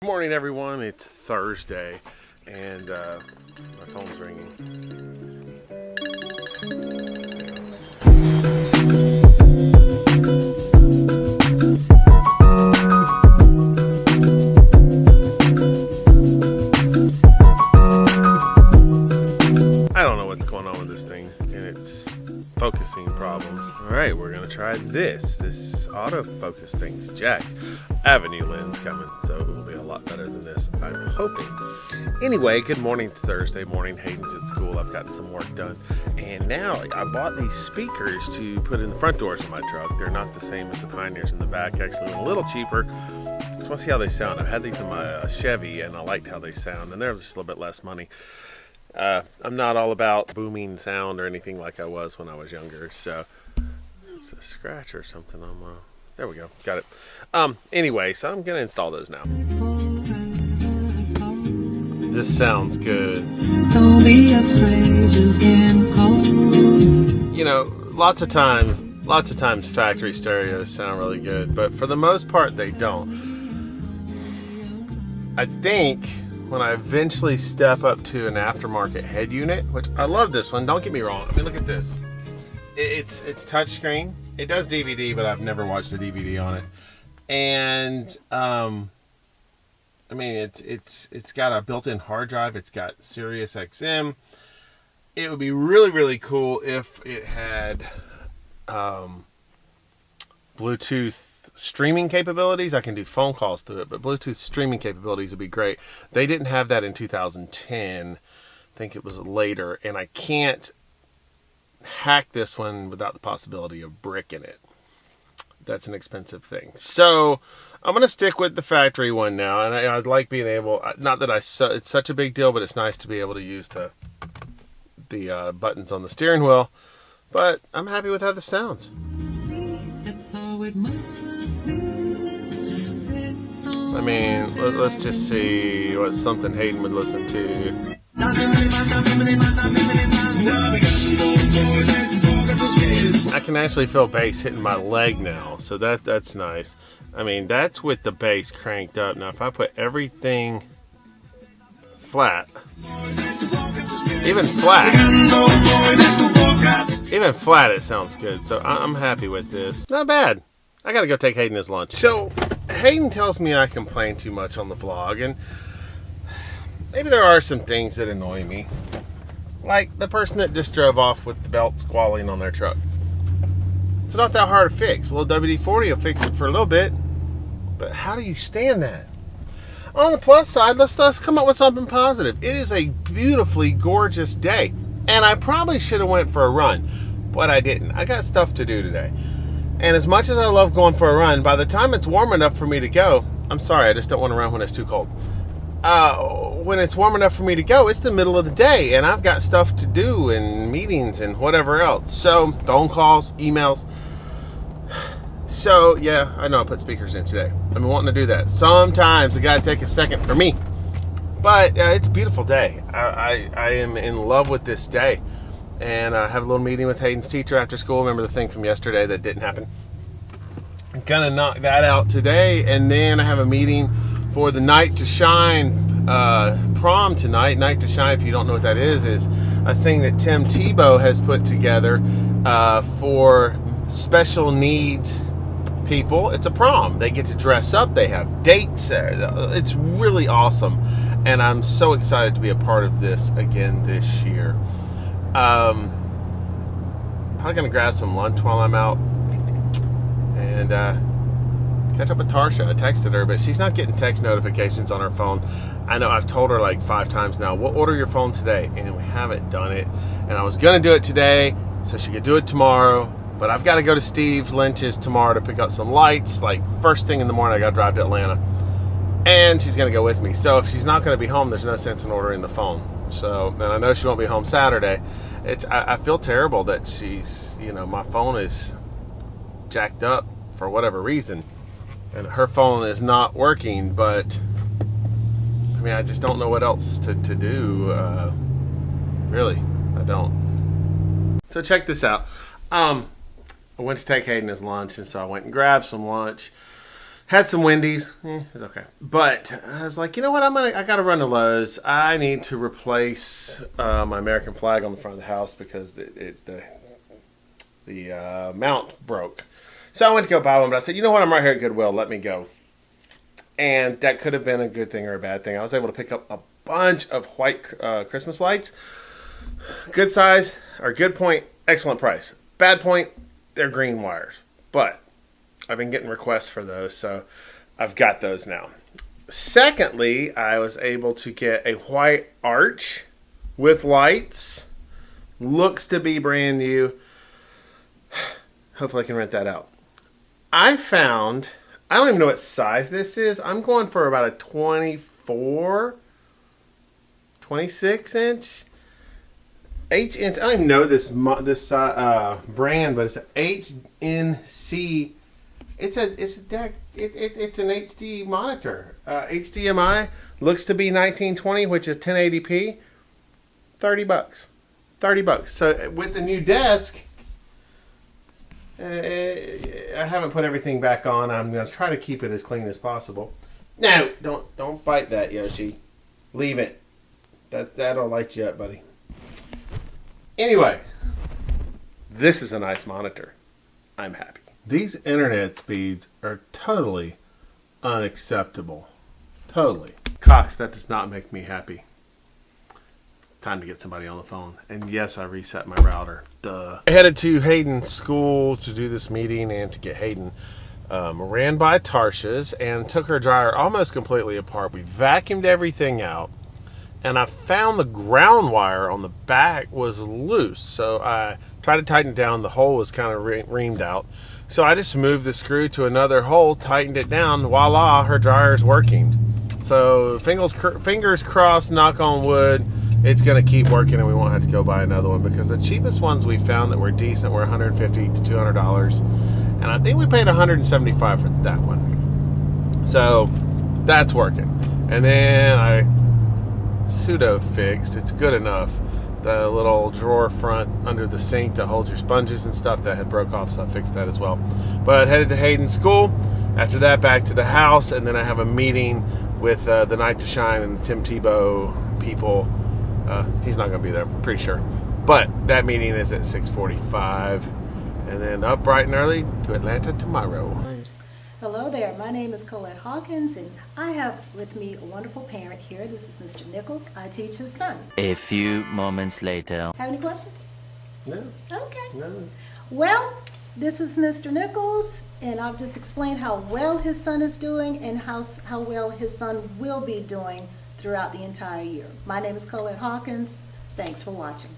Morning, everyone. It's Thursday, and my phone's ringing. I don't know what's going on with this thing, and it's focusing problems. All right, we're gonna try this. This autofocus thing's jacked. I have a new lens coming, so it will be a lot better than this, I'm hoping. Anyway, good morning. It's Thursday morning. Hayden's at school. I've gotten some work done, and now I bought these speakers to put in the front doors of my truck. They're not the same as the Pioneers in the back. Actually, a little cheaper. Just want to see how they sound. I've had these in my Chevy, and I liked how they sound, and they're just a little bit less money. I'm not all about booming sound or anything like I was when I was younger, so it's a scratch or something on my... There we go. Got it. Anyway, so I'm going to install those now. This sounds good. Don't be afraid, you can call. You know, lots of times factory stereos sound really good, but for the most part they don't. I think when I eventually step up to an aftermarket head unit, which I love this one, don't get me wrong. I mean, look at this. It's touchscreen. It does DVD, but I've never watched a DVD on it. And I mean, it's got a built-in hard drive. It's got Sirius XM. It would be really, really cool if it had Bluetooth streaming capabilities. I can do phone calls through it, but Bluetooth streaming capabilities would be great. They didn't have that in 2010. I think it was later, and I can't hack this one without the possibility of bricking it. That's an expensive thing. So I'm going to stick with the factory one now, and I'd like being able, not that it's such a big deal, but it's nice to be able to use the buttons on the steering wheel. But I'm happy with how this sounds. I mean, let's just see what's something Hayden would listen to. I can actually feel bass hitting my leg now, so that's nice. I mean, that's with the bass cranked up. Now, if I put everything flat, even flat, it sounds good. So I'm happy with this. Not bad. I gotta go take Hayden his lunch. So Hayden tells me I complain too much on the vlog, and maybe there are some things that annoy me. Like the person that just drove off with the belt squalling on their truck. It's not that hard to fix. A little WD-40 will fix it for a little bit. But how do you stand that? On the plus side, let's come up with something positive. It is a beautifully gorgeous day. And I probably should have went for a run, but I didn't. I got stuff to do today. And as much as I love going for a run, by the time it's warm enough for me to go, I'm sorry, I just don't want to run when it's too cold. When it's warm enough for me to go, it's the middle of the day, and I've got stuff to do and meetings and whatever else. So, phone calls, emails. So, yeah, I know I put speakers in today. I've been wanting to do that. Sometimes I gotta take a second for me. But it's a beautiful day. I am in love with this day. And I have a little meeting with Hayden's teacher after school. Remember the thing from yesterday that didn't happen? I'm gonna knock that out today, and then I have a meeting for the Night to Shine prom tonight. Night to Shine, if you don't know what that is a thing that Tim Tebow has put together for special needs people. It's a prom. They get to dress up. They have dates. It's really awesome, and I'm so excited to be a part of this again this year. Probably gonna grab some lunch while I'm out and catch up with Tarsha. I texted her, but she's not getting text notifications on her phone. I know I've told her like 5 times now, we'll order your phone today, and we haven't done it. And I was gonna do it today so she could do it tomorrow, but I've got to go to Steve Lynch's tomorrow to pick up some lights. Like first thing in the morning, I gotta drive to Atlanta, and she's gonna go with me. So if she's not gonna be home, there's no sense in ordering the phone. So, and I know she won't be home Saturday. I feel terrible that she's, my phone is jacked up for whatever reason, and her phone is not working, but I mean, I just don't know what else to do. Really, I don't. So check this out. I went to take Hayden his lunch, and so I went and grabbed some lunch. Had some Wendy's. It's okay. But I was like, you know what? I got to run to Lowe's. I need to replace my American flag on the front of the house because the mount broke. So I went to go buy one, but I said, you know what? I'm right here at Goodwill. Let me go. And that could have been a good thing or a bad thing. I was able to pick up a bunch of white Christmas lights. Good size, or good point, excellent price. Bad point, they're green wires. But I've been getting requests for those, so I've got those now. Secondly, I was able to get a white arch with lights. Looks to be brand new. Hopefully I can rent that out. I found, I don't even know what size this is. I'm going for about a 24, 26 inch. I don't even know this brand, but it's an HNC. It's an HD monitor. HDMI looks to be 1920, which is 1080p. $30. $30. So with the new desk, I haven't put everything back on. I'm going to try to keep it as clean as possible. No, don't fight that, Yoshi. Leave it. That'll light you up, buddy. Anyway, this is a nice monitor. I'm happy. These internet speeds are totally unacceptable. Totally. Cox, that does not make me happy. Time to get somebody on the phone. And yes, I reset my router. Duh. I headed to Hayden's school to do this meeting and to get Hayden. Ran by Tarsha's and took her dryer almost completely apart. We vacuumed everything out. And I found the ground wire on the back was loose. So I tried to tighten it down. The hole was kind of reamed out. So I just moved the screw to another hole, tightened it down. Voila, her dryer's working. So fingers crossed, knock on wood, it's going to keep working and we won't have to go buy another one because the cheapest ones we found that were decent were $150 to $200. And I think we paid $175 for that one. So that's working. And then I pseudo fixed, it's good enough, the little drawer front under the sink that holds your sponges and stuff that had broke off, so I fixed that as well. But headed to Hayden's school. After that, back to the house, and then I have a meeting with the Night to Shine and the Tim Tebow people. He's not going to be there, I'm pretty sure. But that meeting is at 6:45, and then up bright and early to Atlanta tomorrow. Hello there, my name is Colette Hawkins and I have with me a wonderful parent here. This is Mr. Nichols. I teach his son. A few moments later. Have any questions? No. Okay. No. Well, this is Mr. Nichols and I've just explained how well his son is doing and how well his son will be doing throughout the entire year. My name is Colette Hawkins. Thanks for watching.